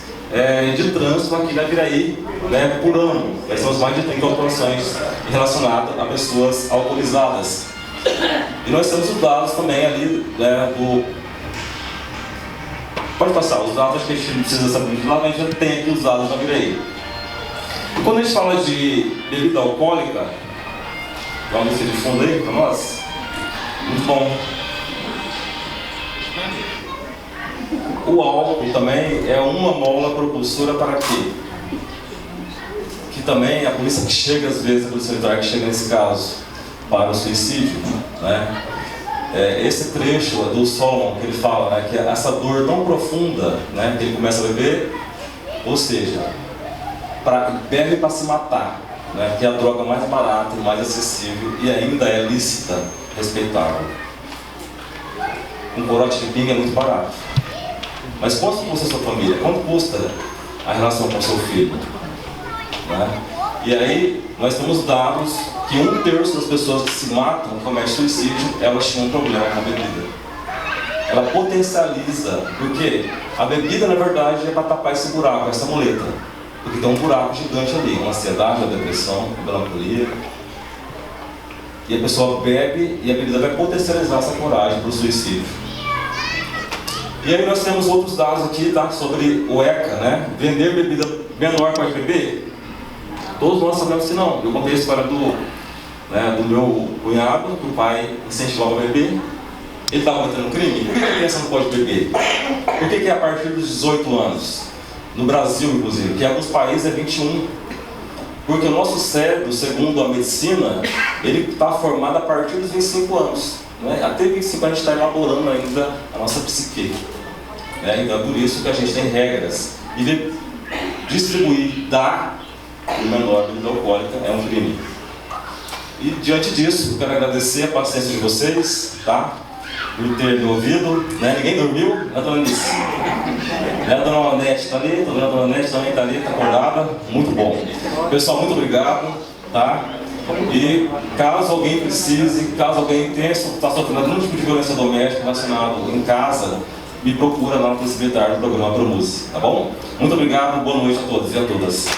de trânsito aqui na Naviraí, né, por ano. Nós temos mais de 30 autuações relacionadas a pessoas alcoolizadas. E nós temos os dados também ali, né, do... Pode passar, os dados que a gente não precisa saber de lá, mas a gente já tem aqui os dados da Naviraí. E quando a gente fala de bebida alcoólica, dá uma música de fundo aí para nós. Muito bom. O álcool também é uma mola propulsora para quê? Que também a polícia que chega às vezes, a polícia militar que chega nesse caso, para o suicídio, né? Esse trecho do Solomon que ele fala, né, que é essa dor tão profunda, né, que ele começa a beber, ou seja, bebe para se matar, né, que é a droga mais barata e mais acessível e ainda é lícita, respeitável. Um corote de pinga é muito barato. Mas quanto custa a sua família? Quanto custa a relação com o seu filho? Né? E aí, nós temos dados que 1/3 das pessoas que se matam, cometem suicídio, elas tinham um problema com a bebida. Ela potencializa, porque a bebida, na verdade, é para tapar esse buraco, essa muleta. Porque tem um buraco gigante ali, uma ansiedade, uma depressão, uma melancolia. E a pessoa bebe e a bebida vai potencializar essa coragem para o suicídio. E aí nós temos outros dados aqui, tá, sobre o ECA, né? Vender bebida menor pode beber? Todos nós sabemos que não. Eu contei a história do meu cunhado, que o pai incentivava a beber. Ele estava cometendo crime. Por que a criança não pode beber? Por que é a partir dos 18 anos? No Brasil, inclusive, que em alguns países é 21. Porque o nosso cérebro, segundo a medicina, ele está formado a partir dos 25 anos. Né? Até 25 anos a gente está elaborando ainda a nossa psique. Né? Então é por isso que a gente tem regras. E distribuir, dar o menor bebida alcoólica é um crime. E diante disso, eu quero agradecer a paciência de vocês, tá? Por ter me ouvido, né? Ninguém dormiu, né, dona Alice? Né, a dona Onete está ali, a dona Onete também está ali, está acordada, muito bom. Pessoal, muito obrigado, tá? E caso alguém precise, caso alguém está sofrendo algum tipo de violência doméstica relacionado em casa, me procura lá no Polícia Militar do programa Promuse, tá bom? Muito obrigado, boa noite a todos e a todas.